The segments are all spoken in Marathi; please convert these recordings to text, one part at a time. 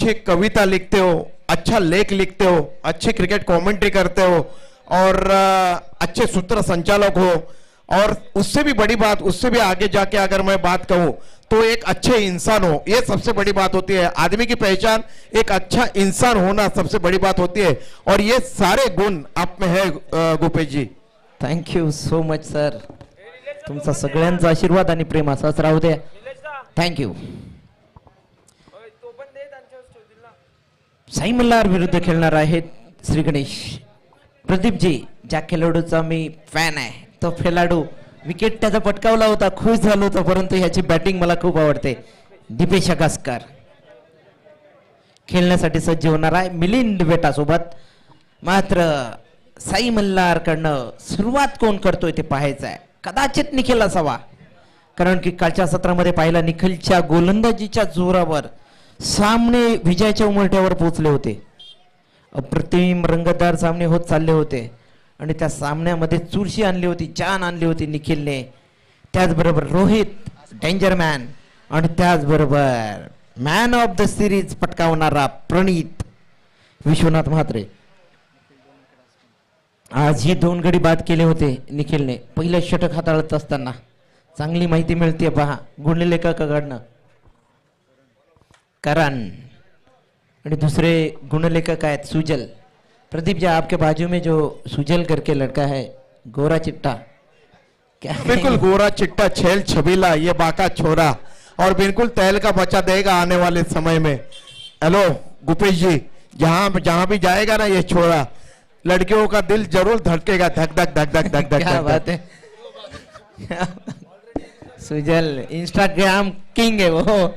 अच्छी कविता लिखते हो, अच्छा लेख लिखते हो, अच्छे क्रिकेट कमेंट्री करते हो और अच्छे सूत्र संचालक हो। और उससे भी बड़ी बात, उससे भी आगे जाके अगर मैं बात कहूं तो एक अच्छे इंसान हो, ये सबसे बड़ी बात होती है। आदमी की पहचान एक अच्छा इंसान होना सबसे बड़ी बात होती है और ये सारे गुण आप में है गोपेश जी। थँक्यू सो मच सर, तुमचा सगळ्यांचा आशीर्वाद आणि प्रेम असाच राहू द्या. थँक्यू. साई मल्हार विरुद्ध खेळणार आहेत श्री गणेश. प्रदीपजी, ज्या खेळाडूचा मी फॅन आहे तो खेळाडू विकेट त्याचा पटकावला होता, खुश झालो होतो, परंतु ह्याची बॅटिंग मला खूप आवडते. दीपेश अगासकर खेळण्यासाठी सज्ज होणार आहे मिलिंद बेटा सोबत. मात्र साई मल्हार कडनं सुरुवात कोण करतोय ते पाहायचं आहे. कदाचित निखिल असावा, कारण की कालच्या सत्रामध्ये पाहिला निखिलच्या गोलंदाजीच्या जोरावर सामने विजयाच्या उमरट्यावर पोहोचले होते. अप्रतिम रंगतदार सामने होत चालले होते आणि त्या सामन्यामध्ये चुरशी आणली होती, जान आणली होती निखिलने. त्याचबरोबर रोहित डेंजर मॅन आणि त्याचबरोबर मॅन ऑफ द सिरीज पटकावणारा प्रणित विश्वनाथ म्हात्रे. आज ही 2 गडी बाद केले होते निखिलने पहिलं षटक हाताळत असताना. चांगली माहिती मिळते पहा गुणलेखकाकडनं. करण आणि दुसरे गुणलेखक आहेत सुजल. प्रदीप जी, आपके बाजू में जो सुजल करके लड़का है, गोरा चिट्टा, क्या बिल्कुल गोरा चिट्टा, छेल छबीला, ये बाका छोरा और बिल्कुल तेल का बच्चा देगा आने वाले समय में. हेलो गोपेश जी, जहां भी जाएगा ना ये छोरा, लड़कियों का दिल जरूर धड़केगा, धक धक धक धक धक धक. क्या बात है. सुजल इंस्टाग्राम किंग है वो.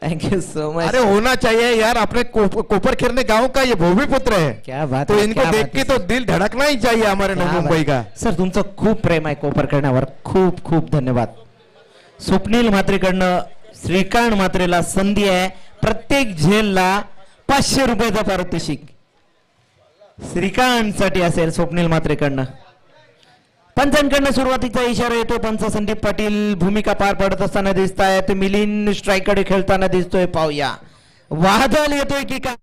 Thank you so much. अरे होना चाहिए यार, अपने कोपर खिरने गांव का ये भूमि पुत्र है. क्या बात तो है, इनको क्या देख बात के है. तो दिल धड़कना ही चाहिए हमारे क्या मुंबई बात. का. सर तुमचं खूप प्रेम आहे कोपर करण्यावर, खूप खूप धन्यवाद. स्वप्नील म्हात्रेकडनं श्रीकांत म्हात्रेला संधी आहे. प्रत्येक झेलला 500 रुपयाचा पारितोषिक श्रीकांत साठी असेल स्वप्नील म्हात्रेकडनं. पंचांकडनं सुरुवातीचा इशारा येतो. पंच संदीप पाटील भूमिका पार पडत असताना दिसत आहेत. मिलिंद स्ट्राईकडे खेळताना दिसतोय. पाहूया वादळ येतोय की काय.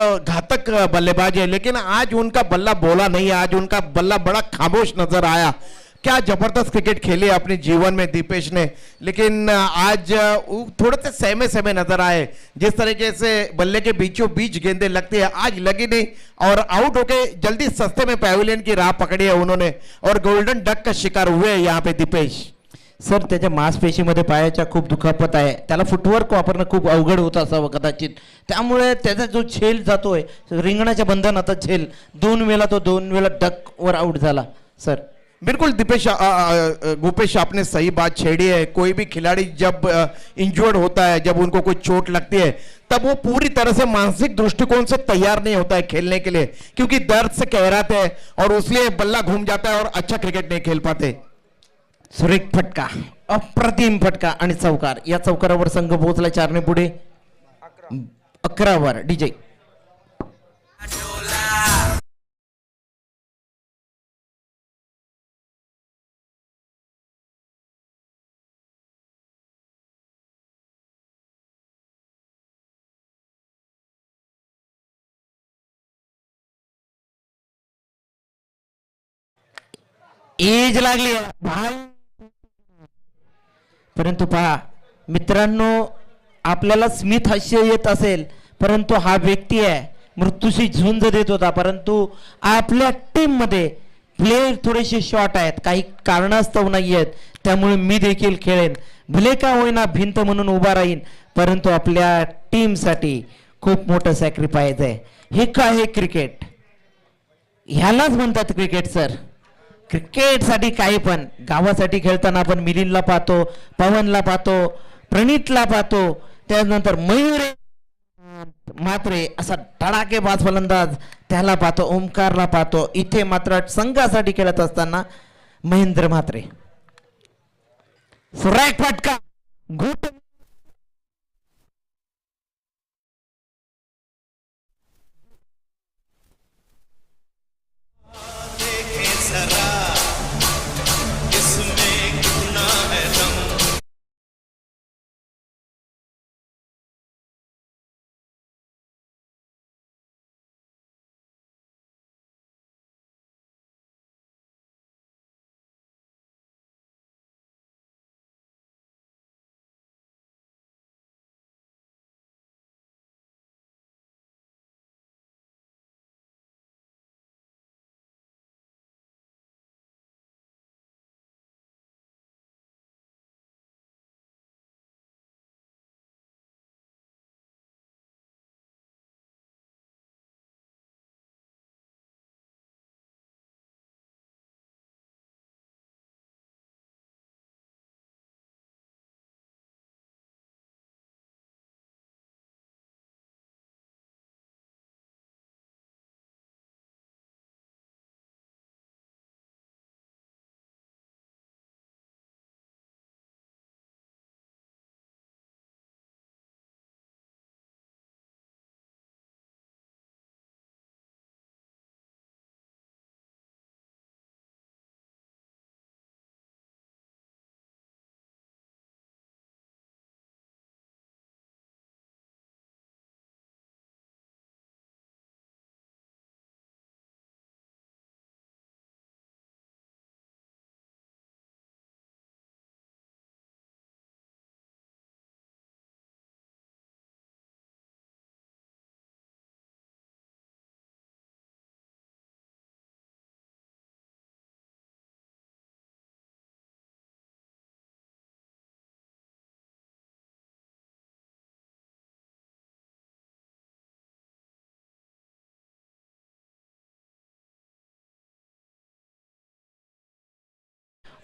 घातक बल्लेबाज है, लेकिन आज उनका बल्ला बोला नहीं, आज उनका बल्ला बड़ा खामोश नजर आया. क्या जबरदस्त क्रिकेट खेली अपने जीवन में दीपेश ने, लेकिन आज थोड़े से सहमे सहमे नजर आए. जिस तरीके से बल्ले के बीचों बीच गेंदें लगती है, आज लगी नहीं और आउट होके जल्दी सस्ते में पैविलियन की राह पकड़ी है उन्होंने और गोल्डन डक का शिकार हुए यहाँ पे दीपेश. सर त्याच्या मांसपेशीमध्ये पायाच्या खूप दुखापत आहे. त्याला फुटवर्क वापरणं खूप अवघड होत असावं कदाचित. त्यामुळे त्याचा जो झेल जातोय रिंगणाच्या बंधनाचा झेल, 2 वेळा तो 2 वेळा डक वर आउट झाला. सर बिल्कुल दीपेश, गोपेश आपने सही बात छेड़ी है. कोई भी खिलाड़ी जब इंजर्ड होता है, जब उनको कोई चोट लगती है, तब वो पूरी तरह से मानसिक दृष्टिकोण से तैयार नहीं होता है खेलने के लिए, क्योंकि दर्द से कहराते हैं और उसलिए बल्ला घूम जाता है और अच्छा क्रिकेट नहीं खेल पाते. सुरेख फटका अप्रतिम फटका आणि चौकार. या चौकारावर संघ पोहोचला 4 पुढे. 11 वर डीजे. एज लागली भाई. परंतु पहा मित्रांनो, आपल्याला स्मित हास्य येत असेल, परंतु हा व्यक्ती आहे मृत्यूशी झुंज देत होता. परंतु आपल्या टीम मध्ये प्लेयर थोडेसे शॉर्ट आहेत, काही कारणास्तव नाही आहेत, त्यामुळे मी देखील खेळेन, भले का होईना भिंत म्हणून उभा राहीन, परंतु आपल्या टीम साठी खूप मोठं सॅक्रिफाईस आहे. हे काय आहे क्रिकेट, ह्यालाच म्हणतात क्रिकेट सर. क्रिकेट साठी काही पण, गावासाठी खेळताना आपण मिलिंदला पाहतो, पवनला पाहतो, प्रणितला पाहतो, त्यानंतर मयूर मात्रे असा धडाकेबाज फलंदाज त्याला पाहतो, ओमकारला पाहतो. इथे मात्र संघासाठी खेळत असताना महेंद्र म्हात्रे. सुरेख फटका. गुट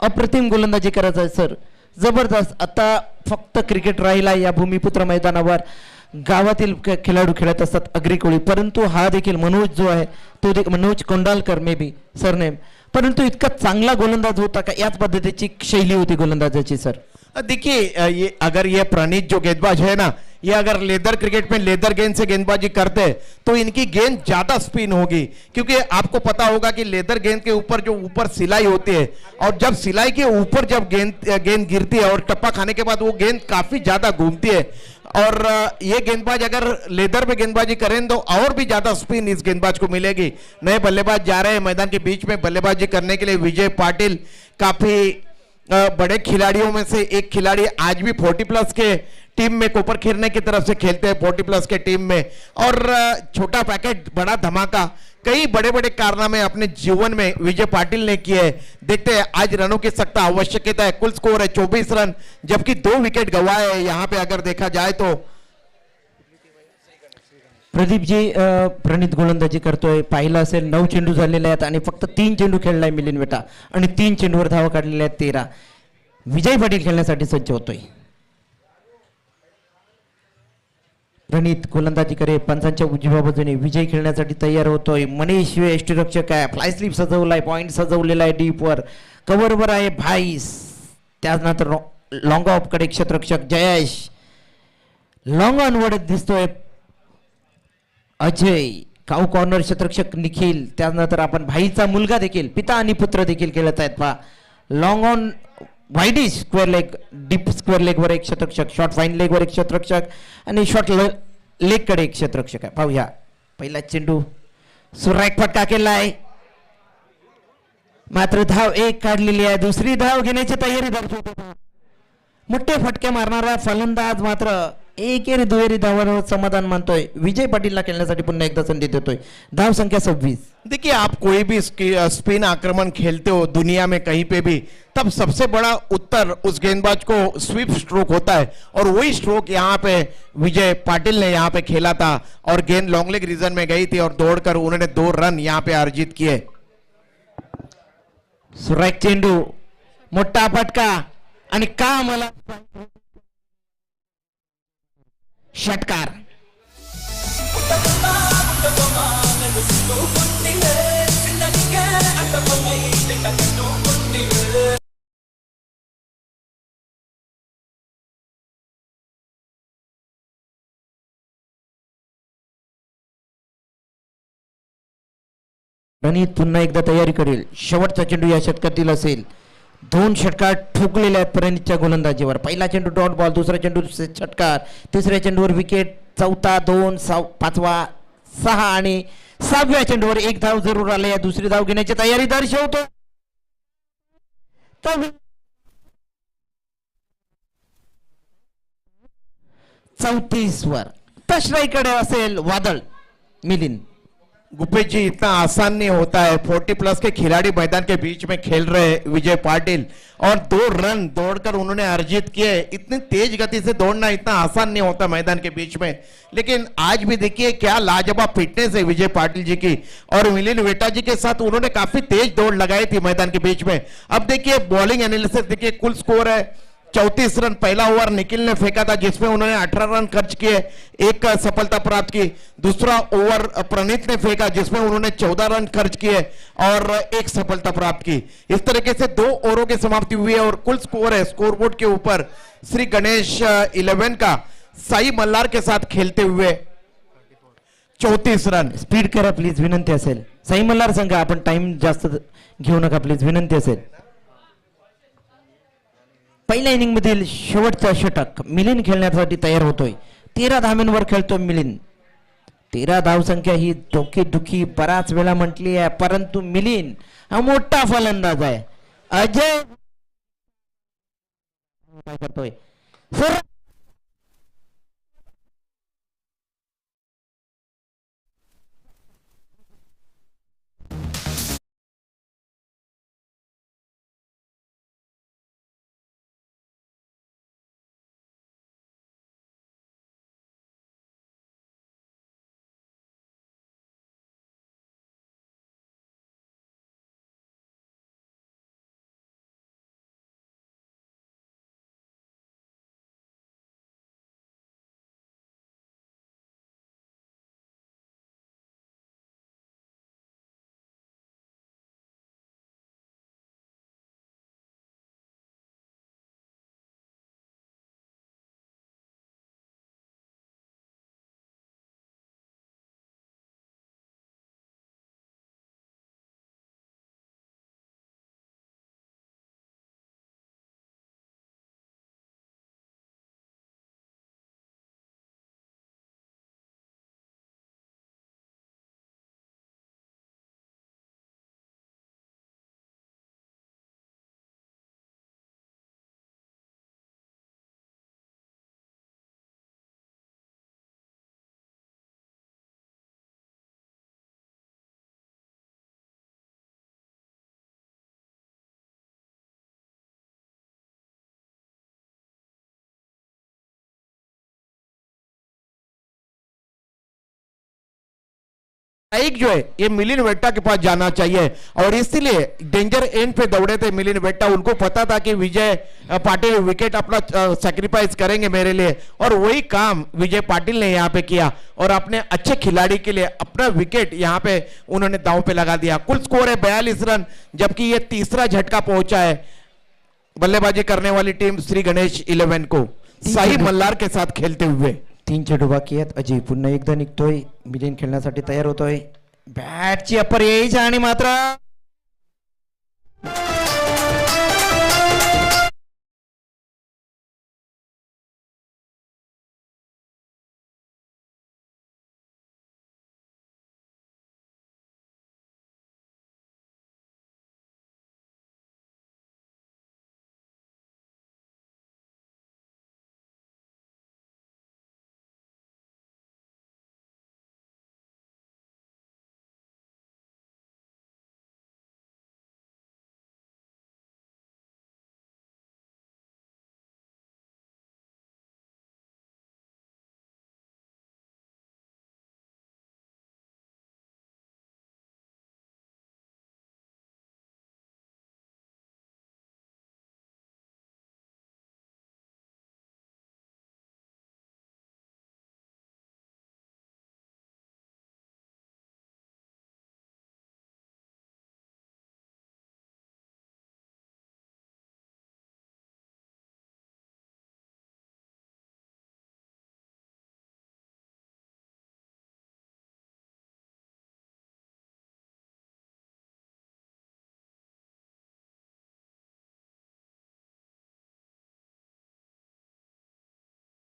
अप्रतिम गोलंदाजी करायचं आहे सर, जबरदस्त. आता फक्त क्रिकेट राहिला या भूमिपुत्र मैदानावर. गावातील खेळाडू खेळत असतात अग्री कोळी, परंतु हा देखील मनोज जो आहे तो मनोज कोंडालकर मे बी सरनेम, परंतु इतका चांगला गोलंदाज होता का, याच पद्धतीची शैली होती गोलंदाजाची सर. देखिए ये अगर ये प्रणीत जो गेंदबाज है ना, ये अगर लेदर क्रिकेट में लेदर गेंद से गेंदबाजी करते हैं तो इनकी गेंद ज्यादा स्पिन होगी, क्योंकि आपको पता होगा कि लेदर गेंद के ऊपर जो ऊपर सिलाई होती है, और जब सिलाई के ऊपर जब गेंद गिरती है और टप्पा खाने के बाद वो गेंद काफी ज्यादा घूमती है, और ये गेंदबाज अगर लेदर में गेंदबाजी करें तो और भी ज्यादा स्पिन इस गेंदबाज को मिलेगी. नए बल्लेबाज जा रहे हैं मैदान के बीच में बल्लेबाजी करने के लिए. विजय पाटिल काफी बड़े खिलाड़ियों में से एक खिलाड़ी, आज भी 40+ के टीम में कोपर खिरने की तरफ से खेलते हैं 40+ के टीम में, और छोटा पैकेट बड़ा धमाका, कई बड़े बड़े कारनामे अपने जीवन में विजय पाटिल ने किए. देखते हैं आज रनों की सख्त आवश्यकता है. कुल स्कोर है 24 रन, जबकि 2 विकेट गंवाए हैं यहाँ पे अगर देखा जाए तो. प्रदीप जी, प्रणित गोलंदाजी करतोय, पाहिलं असेल 9 चेंडू झालेले आहेत आणि फक्त 3 चेंडू खेळलाय मिलिंद वेटा आणि 3 चेंडूवर धावा काढलेल्या आहेत 13. विजय पाटील खेळण्यासाठी सज्ज होतोय. प्रणित गोलंदाजी करे, पंचांच्या उजव्या बाजूने विजय खेळण्यासाठी तयार होतोय. मनीष यष्टीरक्षक आहे, फ्लाय स्लिप सजवलाय, पॉइंट सजवलेला आहे, डीप वर कव्हरवर आहे भाईस. त्यानंतर लॉंग ऑफ कडे क्षेत्ररक्षक जयेश लॉंग ऑन वडत दिसतोय. अजय काऊ कॉर्नर क्षेत्ररक्षक निखिल, त्यानंतर आपण भाईचा मुलगा देखील, पिता आणि पुत्र देखील खेळत आहेत पहा. लॉंग ऑन वाईडी square leg, deep square leg वर एक क्षेत्ररक्षक, शॉर्ट फाईन लेग वर एक क्षेत्ररक्षक आणि शॉर्ट लेग कडे एक क्षेत्ररक्षक आहे. पाहूया पहिला चेंडू सुरेख फटका केला आहे, मात्र धाव एक काढलेली आहे. दुसरी धाव घेण्याची तयारी दर्शवतो. मोठे फटके मारणारा फलंदाज मात्र एकेरी दुहेरी धावांवर समाधान मानतोय. विजय पाटीलला खेळण्यासाठी पुन्हा एकदा संधी देतोय. धाव संख्या 26. देखिए आप कोई भी स्पिन आक्रमण खेलते हो दुनिया में कहीं पे भी, तब सबसे बड़ा उत्तर उस गेंदबाज को स्वीप स्ट्रोक होता है और वही स्ट्रोक यहाँ पे विजय पाटिल ने यहाँ पे खेला था और गेंद लॉन्ग लेग रीजन में गई थी और दौड़कर उन्होंने 2 रन यहाँ पे अर्जित किए. सुरेख चेंडू, मोठा फटका आणि का मला षटकार. रणित पुन्हा एकदा तयारी करेल. शेवटचा चेंडू या षटकातील असेल. 2 षटकार ठोकलेले आहेत प्रणितच्या गोलंदाजीवर. पहिला चेंडू डॉट बॉल, दुसरा चेंडू षटकार, तिसऱ्या चेंडूवर विकेट, चौथा 2, 5वा 6 आणि 7व्या चेंडूवर 1 धाव जरूर आले. या दुसरी धाव घेण्याची तयारी दर्शवतो. 34 वर तशराईकडे असेल वादळ. मिलिंद गुप्पेश जी, इतना आसान नहीं होता है. 40 प्लस के खिलाड़ी मैदान के बीच में खेल रहे विजय पाटिल और 2 रन दौड़कर उन्होंने अर्जित किए. इतनी तेज गति से दौड़ना इतना आसान नहीं होता मैदान के बीच में. लेकिन आज भी देखिए क्या लाजवाब फिटनेस है विजय पाटिल जी की और मिलिंद वेटा जी के साथ उन्होंने काफी तेज दौड़ लगाई थी मैदान के बीच में. अब देखिए बॉलिंग एनालिसिस देखिए, कुल स्कोर है 34 रन. पहला ओवर निखिल ने फेंका था जिसमें उन्होंने 18 रन खर्च किए, 1 सफलता प्राप्त की. दूसरा ओवर प्रणीत ने फेंका जिसमें उन्होंने 14 रन खर्च किए और 1 सफलता प्राप्त की. इस तरीके से 2 ओवरों की समाप्ति हुई है और कुल स्कोर है स्कोरबोर्ड के ऊपर श्री गणेश 11 का साई मल्हार के साथ खेलते हुए 34 रन. स्पीड करा प्लीज, विनंती असेल. साई मल्हार सांगा, आपण टाइम जास्त घेऊ नका प्लीज, विनंती असेल. पहिल्या इनिंग मधील शेवटचा षटक मिलिंद खेळण्यासाठी तयार होतोय. 13 धावांवर खेळतोय मिलिंद. 13 धाव संख्या ही डोकेदुखी बराच वेळा म्हटली आहे, परंतु मिलिंद हा मोठा फलंदाज आहे. अजय काय करतोय सर. स्ट्राइक जो है ये मिलिंद वेट्टा के पास जाना चाहिए और इसीलिए डेंजर एंड पे दौड़े थे मिलिंद वेट्टा. उनको पता था कि विजय पाटिल विकेट अपना सैक्रिफाइस करेंगे मेरे लिए और वही काम विजय पाटिल ने यहाँ पे किया और अपने अच्छे खिलाड़ी के लिए अपना विकेट यहाँ पे उन्होंने दांव पे लगा दिया. कुल स्कोर है 42 रन, जबकि ये तीसरा झटका पहुंचा है बल्लेबाजी करने वाली टीम श्री गणेश 11 को साई मल्हार के साथ खेलते हुए 3 चेंडू बाकी आहेत. अजय पुन्हा एकदा निघतोय, मिलिंद खेळण्यासाठी तयार होतोय. बॅटची अप्पर यायची आणि मात्र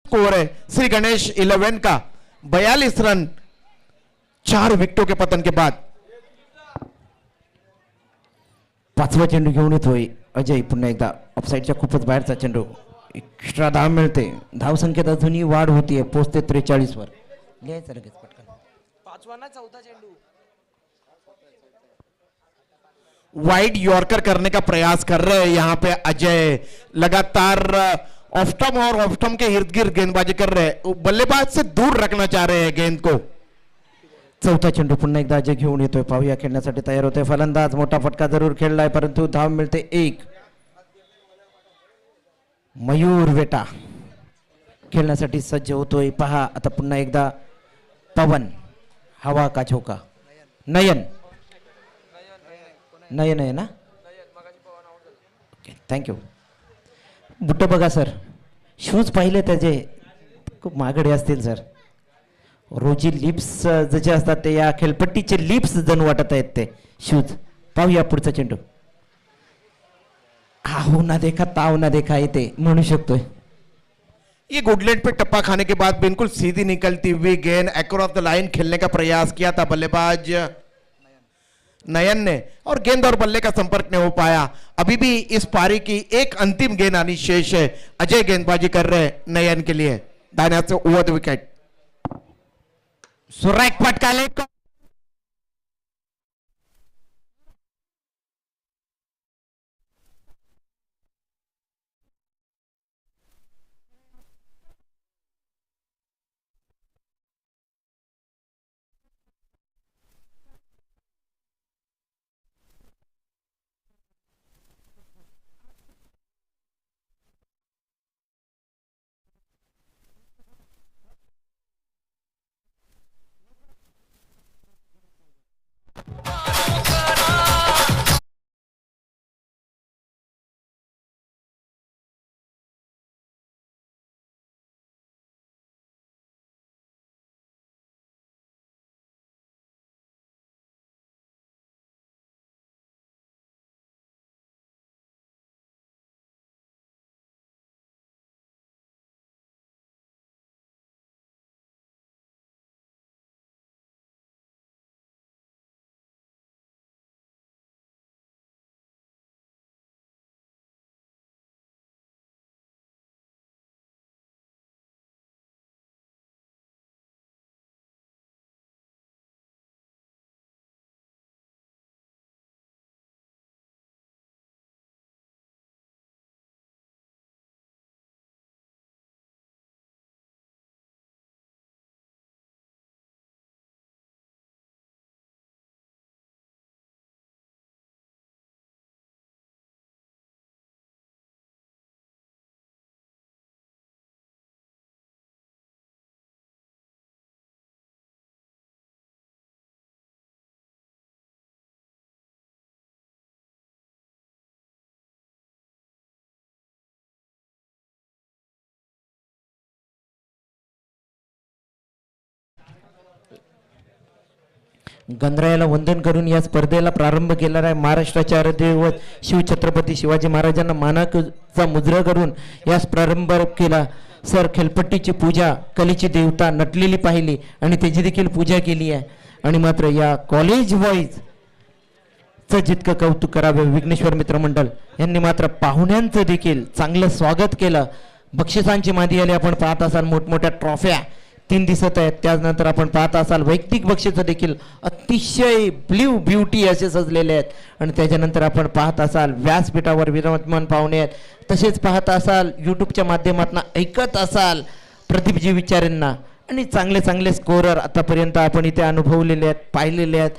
स्कोर है श्री गणेश 11 का 42 रन 4 विकेटों के पतन के बाद. 5वा चेंडू घेऊन येतोय अजय. पुन्हा एकदा ऑफसाईडच्या खूपच बाहेरचा चेंडू. एक्स्ट्रा धाव मिळते. धावसंख्येत अजूनही वाढ होतीये, पोहोचते 43 वर. लिहायचं लगेच पटकन. 5वा ना 4था चेंडू. वाइड यॉर्कर करने का प्रयास कर रहे हैं यहाँ पे अजय. लगातार ऑफ्टम और ऑफ्टम के इर्द गिर्द गेंदबाजी कर रहे हैं. बल्लेबाज से दूर रखना चाह रहे हैं गेंद को. 4था चेंडू पुन्हा एकदा अजय घेऊन येतोय. पाहूया खेळण्यासाठी तयार होतोय फलंदाज. मोठा फटका जरूर खेळलाय, परंतु धाव मिळते 1. मयूर वेटा खेळण्यासाठी सज्ज होतोय. पहा आता पुन्हा एकदा पवन. हवा का झोका. नयन नयन आहे ना. Okay, thank you. बुट्ट बघा सर, शूज पाहिले त्याचे खूप महागडे असतील सर. रोजी लिप्स जसे असतात ते या खेळपट्टीचे लिप्स जणू वाटत आहेत ते शूज. पाहूया पुढचा चेंडू. आहू ना देखा ताव ना देखा येते म्हणू शकतोय. ये गुडलेट पे टप्पा खाने के बाद बिल्कुल सीधी निकलती हुई गेंद अक्रॉस द लाइन खेलने का प्रयास किया था बल्लेबाज नयन ने, और गेंद और बल्ले का संपर्क नहीं हो पाया. अभी भी इस पारी की एक अंतिम गेंद आनी शेष है. अजय गेंदबाजी कर रहे हैं नयन के लिए. दाहिने हाथ से ओवर द विकेट. सुरेख फटका लेको. गणरायाला वंदन करून या स्पर्धेला प्रारंभ केला आहे. महाराष्ट्राचे आराध्यदैवत शिवछत्रपती शिवाजी महाराजांना मानाचा मुजरा करून यास प्रारंभ केला. सर खेळपट्टीची पूजा कलेची देवता नटलेली पाहिली आणि त्याची देखील पूजा केली आहे. आणि मात्र या कॉलेज वाईज चं जितकं कौतुक करावे विघ्नेश्वर मित्रमंडळ यांनी मात्र पाहुण्यांचं देखील चांगलं स्वागत केलं. बक्षिसांची मादी आली. आपण पाहत असाल मोठमोठ्या ट्रॉफ्या 3 दिसत आहेत. त्यानंतर आपण पाहत असाल वैयक्तिक बक्षिसं देखील अतिशय ब्ल्यू ब्युटी असे सजलेले आहेत. आणि त्याच्यानंतर आपण पाहत असाल व्यासपीठावर विराजमान पाहुणे आहेत. तसेच पाहत असाल यूट्यूबच्या माध्यमातून ऐकत असाल प्रदीपजी विचारेंना आणि चांगले चांगले स्कोरर आतापर्यंत आपण इथे अनुभवलेले आहेत पाहिलेले आहेत.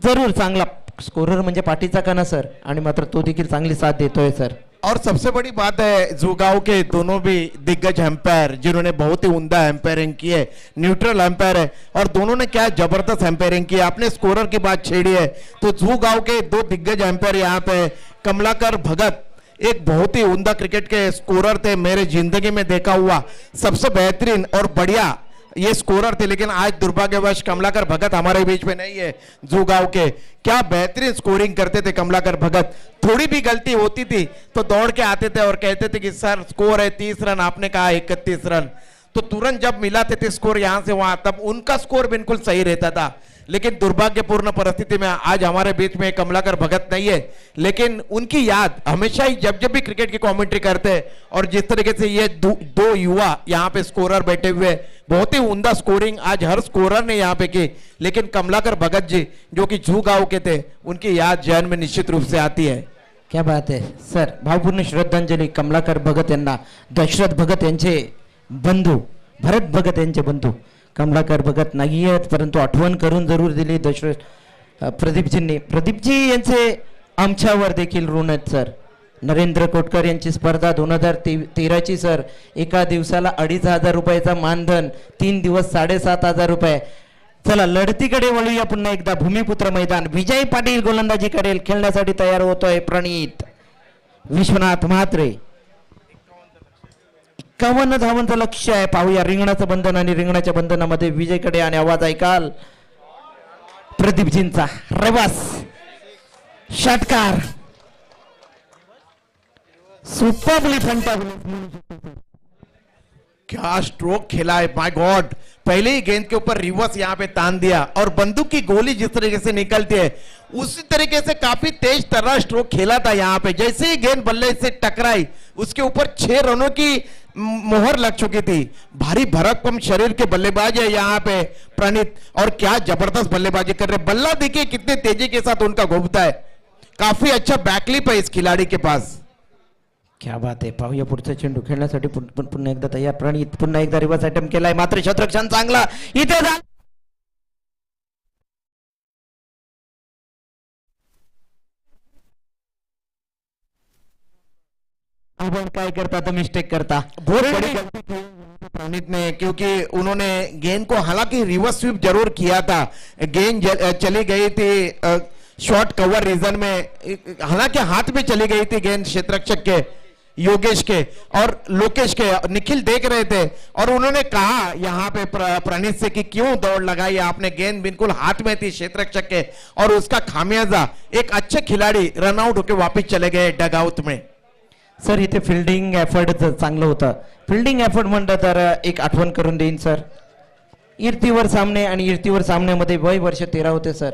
जरूर चांगला स्कोरर म्हणजे पाठीचा कणा सर आणि मात्र तो देखील चांगली साथ देतोय सर. और सबसे बड़ी बात है जुगांव के दोनों भी दिग्गज एम्पायर जिन्होंने बहुत ही उम्दा एम्पायरिंग की है, न्यूट्रल एम्पायर है और दोनों ने क्या जबरदस्त एम्पायरिंग की है. आपने स्कोरर की बात छेड़ी है तो जुगांव के 2 दिग्गज एम्पायर यहाँ पे कमलाकर भगत एक बहुत ही उम्दा क्रिकेट के स्कोरर थे. मेरे जिंदगी में देखा हुआ सबसे बेहतरीन और बढ़िया ये स्कोरर थे. लेकिन आज दुर्भाग्यवश कमलाकर भगत हमारे बीच में नहीं है. जुगांव के क्या बेहतरीन स्कोरिंग करते थे कमलाकर भगत. थोड़ी भी गलती होती थी तो दौड़ के आते थे और कहते थे कि सर स्कोर है 30 रन, आपने कहा 31 रन. तो तुरंत जब मिलाते थे स्कोर यहां से वहां तब उनका स्कोर बिल्कुल सही रहता था. लेकिन दुर्भाग्यपूर्ण परिस्थिति में आज हमारे बीच में कमलाकर भगत नहीं है. लेकिन उनकी याद हमेशा ही जब जब भी क्रिकेट की कमेंट्री करते हैं और जिस तरीके से ये दो युवा यहाँ पे स्कोरर बैठे हुए बहुत ही उम्दा स्कोरिंग आज हर स्कोरर ने यहाँ पे की. लेकिन कमलाकर भगत जी जो कि जू गांव के थे उनकी याद जहन में निश्चित रूप से आती है. क्या बात है सर. भावपूर्ण श्रद्धांजली कमलाकर भगत यांना. दशरथ भगत यांचे बंधू भरत भगत यांचे बंधू कमलाकर भगत नाही आहेत परंतु आठवण करून जरूर दिली दशरथ प्रदीपजींनी. प्रदीपजी यांचे आमच्यावर देखील ऋण आहेत सर. नरेंद्र कोटकर यांची स्पर्धा 2013ची सर. एका दिवसाला 2,500 रुपयाचा मानधन, 3 दिवस 7,500 रुपये. चला लढतीकडे वळूया पुन्हा एकदा. भूमिपुत्र मैदान. विजय पाटील गोलंदाजी करेल. खेळण्यासाठी तयार होतोय प्रणित. विश्वनाथ म्हात्रे 51 धावांचं लक्ष्य आहे. पाहूया रिंगणाचं बंधन आणि रिंगणाच्या बंधनामध्ये विजयकडे आणि आवाज ऐकाल प्रदीपजींचा. रेवास षटकार सुपरली फंटाबुलस. क्या स्ट्रोक खेला है माय गॉड. पहले ही गेंद के ऊपर रिवर्स यहाँ पे तान दिया और बंदूक की गोली जिस तरीके से निकलती है उसी तरीके से काफी तेज तरह स्ट्रोक खेला था यहाँ पे. जैसे ही गेंद बल्ले से टकराई उसके ऊपर 6 रनों की मोहर लग चुकी थी. भारी भरकम शरीर के बल्लेबाज है यहाँ पे प्रणीत और क्या जबरदस्त बल्लेबाजी कर रहे. बल्ला देखिए कितने तेजी के साथ उनका घूमता है. काफी अच्छा बैकलिप है इस खिलाड़ी के पास. क्या बात आहे. पाहूया पुढचा चेंडू खेळण्यासाठी पुन्हा एकदा तयार प्रणीत. पुन्हा एकदा रिवर्स अटेम्प्ट केलाय मात्र शतरक्षण चांगला इथे झालं. आपण काय करता तो मिस्टेक करता. बहुत बड़ी गलती की प्रणीत ने क्योंकि उन्होंने गेंद को हालांकि रिवर्स स्वीप जरूर किया था. गेंद चली गई थी शॉर्ट कवर रीजन में. हालांकि हाथ में चली गई थी गेंद क्षेत्ररक्षक के योगेश के और लोकेश के. निखिल देख रहे थे और उन्होंने कहा यहाँ पे प्रणीत से कि क्यों दौड़ लगाई आपने. गेंद बिल्कुल हाथ में थी क्षेत्ररक्षक के और उसका खामियाजा एक अच्छे खिलाड़ी रन आउट होकर वापस चले गए डगआउट में. सर इथे फिल्डिंग एफर्ट चांगलं होतं. फिल्डिंग एफर्ट म्हणलं तर एक आठवण करून देईन सर. इर्तीवर सामने आणि इर्तीवर सामन्यामध्ये वय वर्ष 13 होते सर.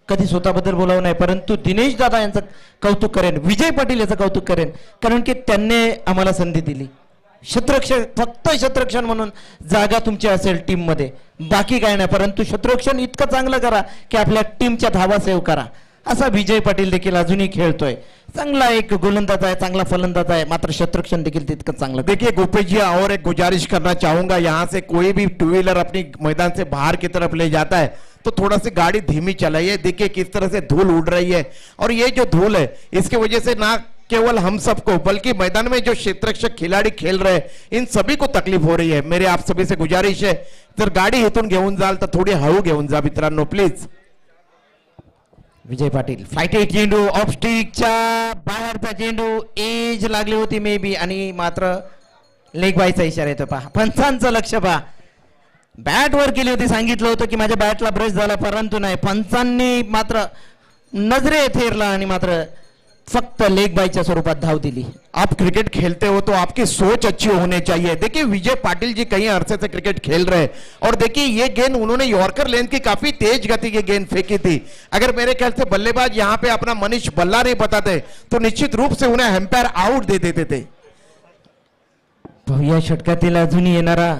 कधी स्वतःबद्दल बोलावं नाही परंतु दिनेश दादा यांचं कौतुक करेन. विजय पाटील याचं कौतुक करेन कारण की त्यांनी आम्हाला संधी दिली. शतरक्षण फक्त शतरक्षण म्हणून जागा तुमची असेल टीम मध्ये बाकी काय नाही परंतु शतरक्षण इतकं चांगलं करा की आपल्या टीमच्या धावा सेव्ह करा. असा विजय पाटील देखील अजूनही खेळतोय. चांगला एक गोलंदाज आहे चांगला फलंदाज आहे मात्र शतरक्षण देखील तितकं चांगलं. देखिए गोपी जी और एक गुजारिश करना चाहूंगा. यहाँ से कोई भी 2 व्हीलर अपनी मैदान से बाहर की तरफ ले जाता है तो थोड़ा सी गाड़ी धीमी चलाइए. देखिए किस तरह से धूल उड़ रही है और ये जो धूल है इसकी वजह से ना केवल हम सबको बल्कि मैदान में जो क्षेत्ररक्षक खिलाड़ी खेल रहे इन सभी को तकलीफ हो रही है. मेरी आप सभी से गुजारिश है जर गाडी इथून घेऊन जाल तर थोडी हळू घेऊन जा मित्रांनो प्लीज. विजय पाटील फ्लाइट चेंडू ऑफ स्टिकच्या बाहेरचा चेंडू एज लागली होती मे बी आणि मात्र लेग बायचा इशारा येतो. पहा पंचांचं लक्ष पहा. बॅटवर केली होती, सांगितलं होतं की माझ्या बॅटला ब्रश झाला, परंतु नाही, पंचांनी मात्र नजरे थेरला आणि मात्र फक्त लेग बायच्या स्वरूपात धाव दिली. आप क्रिकेट खेलते हो तो आपकी सोच अच्छी होनी चाहिए. देखिए विजय पाटिल जी कई अरसे से क्रिकेट खेल रहे हैं और देखिए ये गेंद उन्होंने यॉर्कर लेंथ की काफी तेज गति की गेंद फेंकी थी. अगर मेरे ख्याल से बल्लेबाज यहाँ पे अपना मनीष बल्ला नहीं बताते तो निश्चित रूप से उन्हें एम्पायर आउट दे देते थे. या षटकातील अजूनही येणारा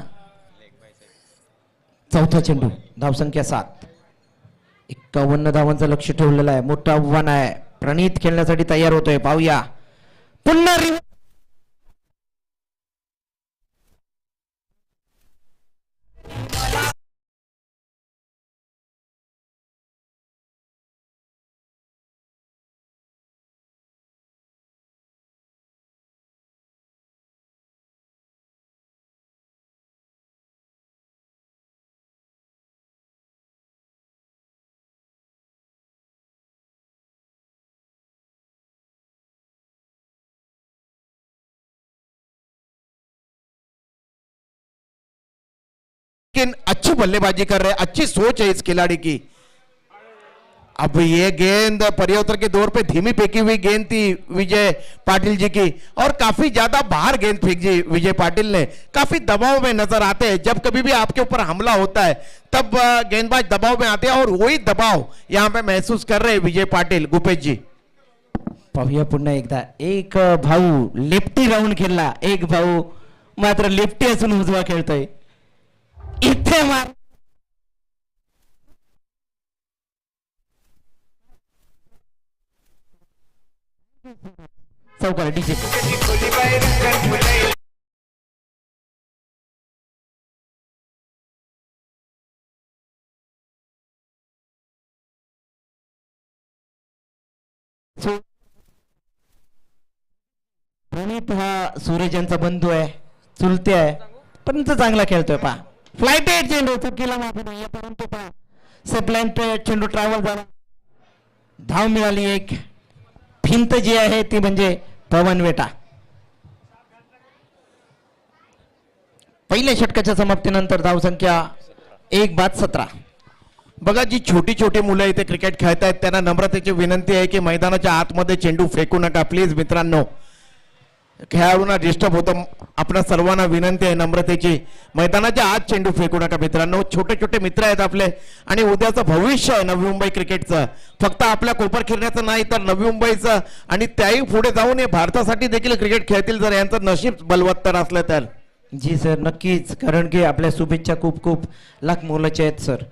चौथा चेंडू, धावसंख्या 7, 51 धावांचं लक्ष ठेवलेलं आहे. मोठं आव्हान आहे. प्रणीत खेळण्यासाठी तयार होतोय. पाहूया पुन्हा लेकिन अच्छी बल्लेबाजी कर रहे हैं, अच्छी सोच है इस खिलाड़ी की. अब ये गेंद परिवर्तन के दौर पे धीमी फेंकी हुई गेंद थी विजय पाटिल जी की और काफी ज्यादा बाहर गेंद फेंक दी विजय पाटिल ने. काफी दबाव में नजर आते हैं. जब कभी भी आपके ऊपर हमला होता है तब गेंदबाज दबाव में आते हैं और वही दबाव यहां पे महसूस कर रहे हैं विजय पाटिल. गुपेश जी पाहूया पुन्हा एकदा. एक भाऊ लेफ्टी राऊंड खेळला, एक भाऊ मात्र लेफ्टी असून उजवा खेळतोय. इथे मार चौकार डीजे. प्रणीत हा सूरज यांचा बंधू आहे, चुलते आहे, परंतु चांगला खेळतोय. पहा फ्लाइटेड चेंडू, चुकीला माफी नाही, परंतु पहा सेप्लांटेड चेंडू ट्रॅव्हल झाला. धाव मिळाली एक. भिंत जी आहे ती म्हणजे पवन वेटा. पहिल्या षटकाच्या समाप्तीनंतर धावसंख्या 1-17. बघा जी छोटी छोटी मुलं इथे क्रिकेट खेळतायत त्यांना नम्रतेची विनंती आहे की मैदानाच्या आतमध्ये चेंडू फेकू नका प्लीज मित्रांनो. खेळाडूंना डिस्टर्ब होतं. आपल्या सर्वांना विनंती आहे नम्रतेची, मैदानाच्या आत चेंडू फेकू नका मित्रांनो. छोटे छोटे मित्र आहेत आपले आणि उद्याचं भविष्य आहे नवी मुंबई क्रिकेटचं. फक्त आपल्या कोपरखिरण्याचं नाही तर नवी मुंबईचं आणि त्याही पुढे जाऊन हे भारतासाठी देखील क्रिकेट खेळतील जर यांचं नशीब बलवत्तर असलं तर. जी सर, नक्कीच. कारण की आपल्या शुभेच्छा खूप खूप लाख मोलाच्या आहेत सर.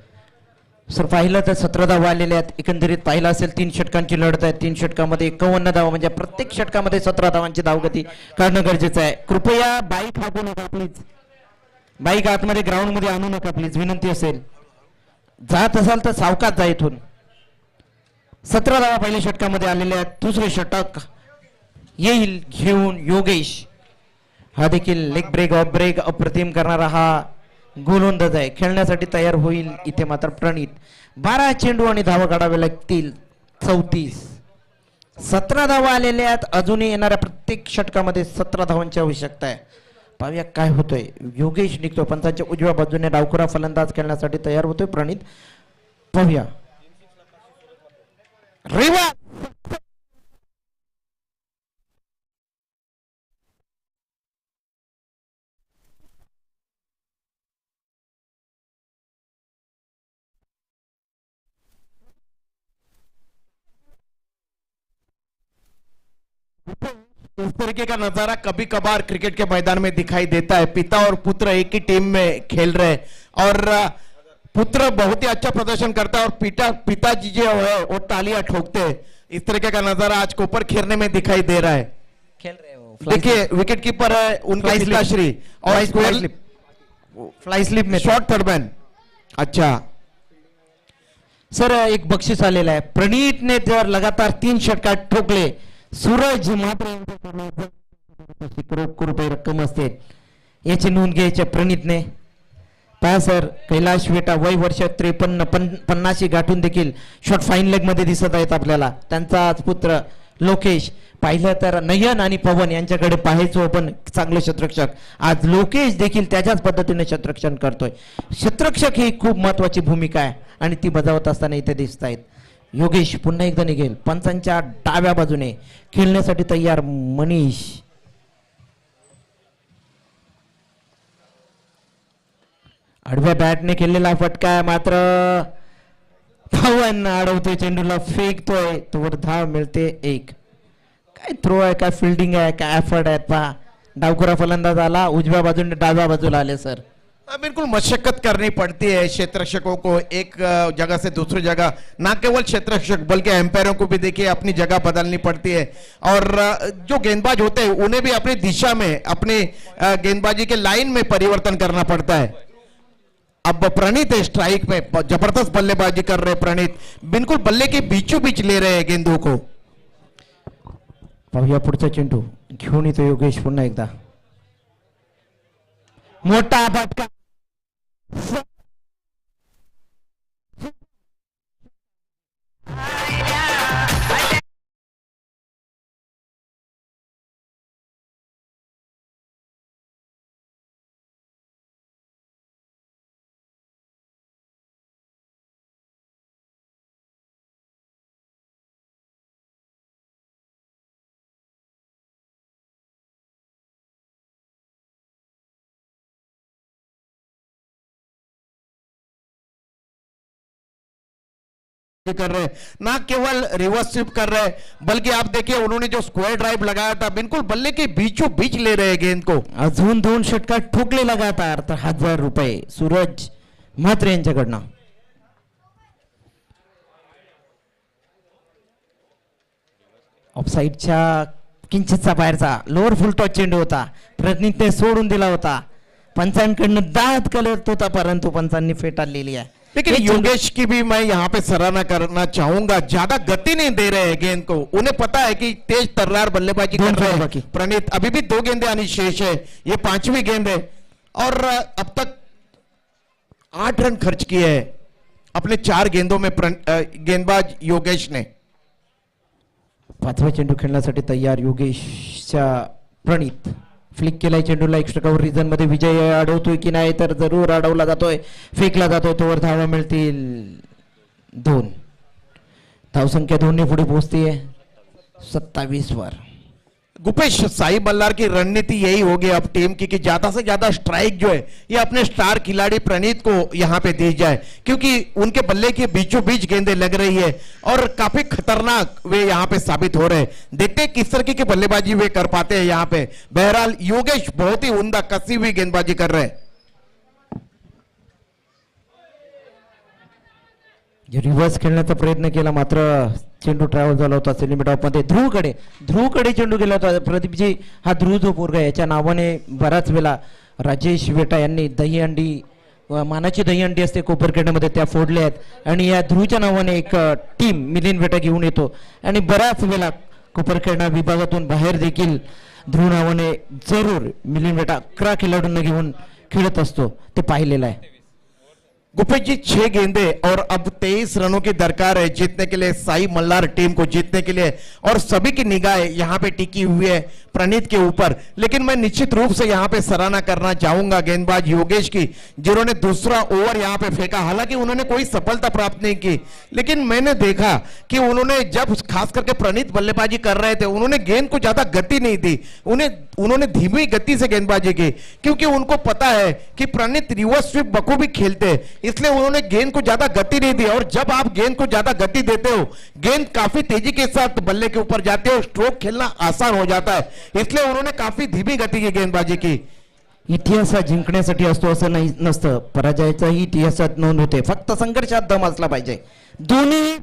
सर पाहिलं तर 17 धावा आलेल्या आहेत. एकंदरीत पाहिलं असेल 3 षटकांची लढत आहे. 3 षटकामध्ये 51 धावा, म्हणजे प्रत्येक षटकामध्ये 17 धावांची धावगती काढणं गरजेचं आहे. कृपया बाईक हाकू नका प्लीज. बाईक आतमध्ये ग्राउंड मध्ये आणू नका प्लीज, विनंती असेल. जात असाल तर सावकाश जा इथून. 17 धावा पहिल्या षटकामध्ये आलेल्या आहेत. दुसरे षटक येईल घेऊन योगेश. हा देखील लेग ब्रेक ऑफ ब्रेक अप्रतिम करणारा हा गोलंदाज आहे. खेळण्यासाठी तयार होईल इथे मात्र प्रणीत. 12 चेंडू आणि धावा काढावे लागतील 34. 17 धावा आलेल्या आहेत. अजूनही येणाऱ्या प्रत्येक षटकामध्ये 17 धावांची आवश्यकता आहे. पाहूया काय होतंय. योगेश निघतो पंचाच्या उजव्या बाजूने. डावखुरा फलंदाज खेळण्यासाठी तयार होतोय प्रणीत. पाहूया रेवा इस तरीके का नजारा कभी कभार क्रिकेट के मैदान में दिखाई देता है. पिता और पुत्र एक ही टीम में खेल रहे हैं और पुत्र बहुत ही अच्छा प्रदर्शन करता है और पिताजी जो है वो तालियां ठोकते हैं. इस तरीके का नजारा आज कोपर खेरने में दिखाई दे रहा है. खेल रहे हो. देखिए विकेट कीपर है उनका पिताश्री और फ्लाई स्लिप में शॉर्ट थर्डमैन. अच्छा सर, एक बक्षीस आलेलं आहे. प्रणीतने जर लगातार 3 षटकात ठोकले, सूरज मात्र करोड रुपये रक्कम असते याची नोंद घ्यायची प्रणीतने. पहा सर, कैलाश वेटा वय वर्ष 53, 50 गाठून देखील शॉर्ट फाईन लेग मध्ये दिसत आहेत आपल्याला. त्यांचा आज पुत्र लोकेश. पाहिलं तर नयन आणि पवन यांच्याकडे पाहायचो आपण चांगले क्षेत्ररक्षक. आज लोकेश देखील त्याच्याच पद्धतीने क्षेत्ररक्षण करतोय. क्षेत्ररक्षक ही खूप महत्वाची भूमिका आहे आणि ती बजावत असताना इथे दिसत आहेत. योगेश पुन्हा एकदा निघेल पंचांच्या डाव्या बाजूने खेळण्यासाठी तयार मनीष. आडव्या बॅटने केलेला फटका मात्र पवन अडवतोय चेंडूला, फेकतोय तोवर धाव मिळते एक. काय थ्रो आहे, काय फिल्डिंग आहे, काय एफर्ट आहेत पहा. डावखुरा फलंदाज आला उजव्या बाजूने डाव्या बाजूला आले सर. बिल्कुल मशक्कत करनी पड़ती है क्षेत्ररक्षकों को एक जगह से दूसरी जगह, ना केवल क्षेत्ररक्षक बल्कि एम्पायरों को भी देखिए अपनी जगह बदलनी पड़ती है और जो गेंदबाज होते हैं उन्हें भी अपनी दिशा में अपनी गेंदबाजी के लाइन में परिवर्तन करना पड़ता है. अब प्रणीत है स्ट्राइक में, जबरदस्त बल्लेबाजी कर रहे हैं प्रणीत, बिल्कुल बल्ले के बीचों बीच ले रहे हैं गेंदों को. पाहूया पुढचा चेंडू घेऊन येतो योगेश पुन्हा एकदा. मोठा फटका कर रहे हैं, ना केवल रिवर्स स्विप कर रहे हैं बल्कि आप देखिए उन्होंने जो स्क्वायर ड्राइव लगाया था बिल्कुल बल्ले के बीचों बीच ले रहे हैं गेंद को. अजून 2 षटकार ठोकले लगातार तर 1000 रुपये सूरज म्हात्रे यांच्याकडनं. ऑफसाईडच्या किंचितचा बाहेरचा लोअर फुल टॉस चेंडू होता, प्रज्ञितने सोडून दिला होता. पंचांकडनं दाद कलत होता परंतु पंचांनी फेटाळलेली आहे. लेकिन योगेश की भी मैं यहाँ पे सराहना करना चाहूंगा, ज्यादा गति नहीं दे रहे हैं गेंद को, उन्हें पता है कि तेज तर्रार बल्लेबाजी कर रहे हैं प्रणीत. अभी भी 2 गेंदें आनी शेष है, ये 5वीं गेंद है और अब तक 8 रन खर्च किए हैं अपने 4 गेंदों में गेंदबाज योगेश ने. 5वा चेंडू खेळण्यासाठी तयार योगेशच्या प्रणीत. फ्लिक केलाय चेंडूला एक्स्ट्रा कव्हर रिझन मध्ये. विजय अडवतोय की नाही तर जरूर अडवला जातोय, फेकला जातोय तोवर धावा मिळतील 2. धावसंख्या 2 ने पुढे पोहोचतीये 27 वर. गुपेश साई मल्लार की रणनीति यही होगी अब टीम की कि ज्यादा से ज्यादा स्ट्राइक जो है ये अपने स्टार खिलाड़ी प्रणीत को यहां पे दी जाए क्योंकि उनके बल्ले के बीचों बीच गेंदें लग रही है और काफी खतरनाक वे यहां पे साबित हो रहे हैं. देखते हैं किस तरीके की बल्लेबाजी वे कर पाते हैं यहां पे. बहरहाल योगेश बहुत ही उम्दा कसी हुई गेंदबाजी कर रहे हैं. रिव्हर्स खेळण्याचा प्रयत्न केला मात्र चेंडू ट्रॅव्हल झाला होता सेलिमिट ऑफ मध्ये. ध्रुवकडे चेंडू गेला होता. प्रदीपजी हा ध्रुव जो पोरगा याच्या नावाने बराच वेळा राजेश वेटा यांनी दहीहंडी मानाची दहीहंडी असते कोपरखेड्यामध्ये त्या फोडल्या आहेत आणि या ध्रुवच्या नावाने एक टीम मिलिंद वेटा घेऊन येतो आणि बराच वेळा कोपरखेडा विभागातून बाहेर देखील ध्रुव नावाने जरूर मिलिंद वेटा 11 खेळाडूंना घेऊन खेळत असतो, ते पाहिलेलं आहे. गुपेश जी 6 गेंदे और अब 23 रनों की दरकार है जीतने के लिए साई मल्लार टीम को जीतने के लिए और सभी की निगाहें यहां पे टिकी हुई है प्रणीत के ऊपर. लेकिन मैं निश्चित रूप से यहां पे सराहना करना चाहूंगा गेंदबाज योगेश की जिन्होंने दूसरा ओवर यहां पे फेंका. हालांकि उन्होंने कोई सफलता प्राप्त नहीं की लेकिन मैंने देखा कि उन्होंने जब खास करके प्रणीत बल्लेबाजी कर रहे थे उन्होंने गेंद को ज्यादा गति नहीं दी, उन्होंने धीमी गति से गेंदबाजी की क्योंकि उनको पता है कि प्रणीत रिवर्स स्वीप बखूबी खेलते हैं, इसलिए उन्होंने गेंद को ज्यादा गति नहीं दी. और जब आप गेंद को ज्यादा गति देते हो गेंद काफी तेजी के साथ बल्ले के ऊपर जाते हो, स्ट्रोक खेलना आसान हो जाता है, इसलिए उन्होंने काफी धीमी गति की गेंदबाजी की. इतिहास जिंकण्यासाठी असतो असं नाही नसतं, पराजयाचाही इतिहासात नोंद होते. फक्त संघर्षात दम असला पाहिजे. दोन्ही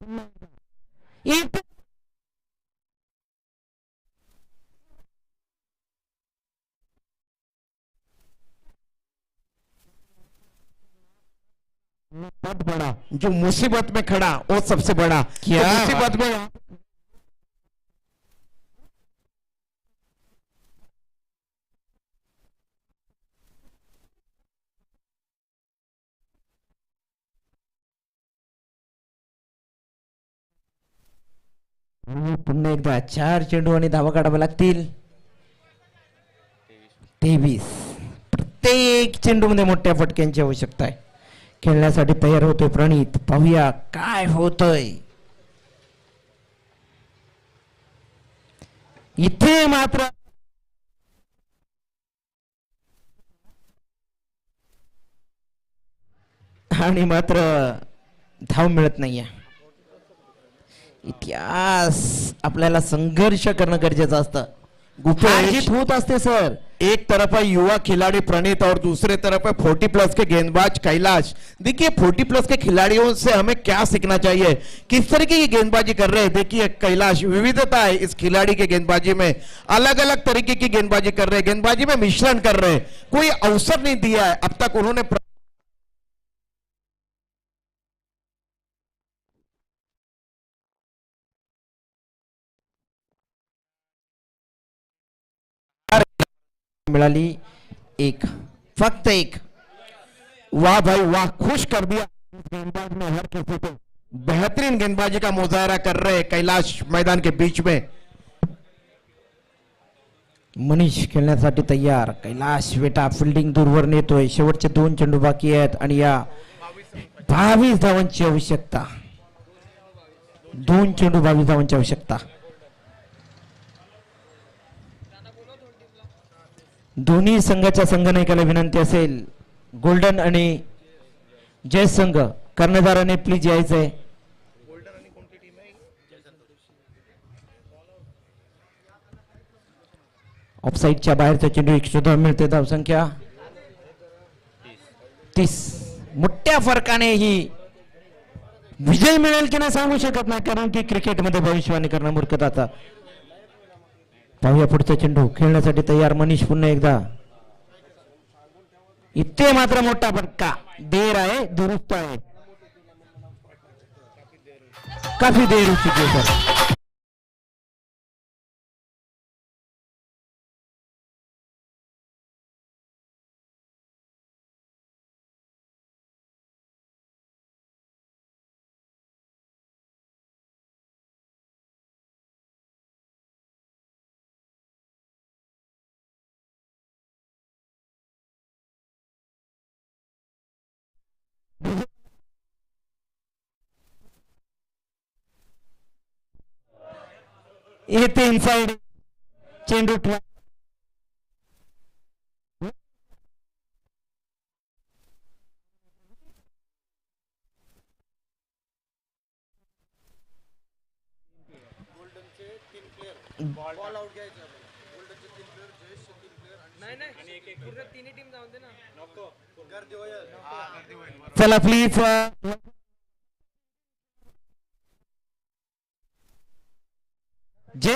इथे बहुत बड़ा जो मुसीबत में खड़ा वो सबसे बड़ा क्या तो मुसीबत में पुन्हा एकदा 4 चेंडू आणि धावा काढाव्या लागतील. 23. प्रत्येक चेंडू मध्ये मोठ्या फटक्यांची आवश्यकता आहे. खेळण्यासाठी तयार होतोय प्रणित. पाहूया काय होतंय. इथे मात्र आणि मात्र धाव मिळत नाहीये. इतिहास आपल्याला संघर्ष करणं गरजेचं असतं. हार जीत होत असते सर. एक तरफ है युवा खिलाड़ी प्रणीत और दूसरे तरफ है 40 प्लस के गेंदबाज कैलाश. देखिए 40 प्लस के खिलाड़ियों से हमें क्या सीखना चाहिए, किस तरीके की गेंदबाजी कर रहे हैं. देखिए कैलाश, विविधता है इस खिलाड़ी के गेंदबाजी में, अलग अलग तरीके की गेंदबाजी कर रहे हैं, गेंदबाजी में मिश्रण कर रहे हैं, कोई अवसर नहीं दिया है अब तक उन्होंने. मिळाली एक, फक्त एक. वाह भाई वाह, खुश कर दिया इस गेंदबाज ने हर किसी को. बेहतरीन गेंदबाजी का मुजाहरा कर रहे हैं कैलाश मैदान के बीच में. मनीष खेळण्यासाठी तयार. कैलाश वेटा फिल्डिंग दूरवर नेतोय. शेवटचे 2 चेंडू बाकी आहेत आणि या 22 धावांची आवश्यकता. 2 चेंडू 22 धावांची आवश्यकता. दोन्ही संघाच्या संघनायकाला विनंती असेल, गोल्डन आणि जय संघ कर्णधाराने प्लीज यायचंय. ऑफसाईडच्या बाहेरचा चेंडू एक सुद्धा मिळते. धावसंख्या 30. मोठ्या फरकाने ही विजय मिळेल की नाही सांगू शकत नाही, कारण की क्रिकेटमध्ये भविष्यवाणी करणं मूर्खताचा. पाहूया पुढचा चेंडू. खेळण्यासाठी तयार मनीष पुन्हा एकदा. इथे मात्र मोठा फटका. देर आहे, दुरुस्त आहे. काफी देर हो चुकी है सर. येते इनसाइड चेंडू. चला प्लीज. जे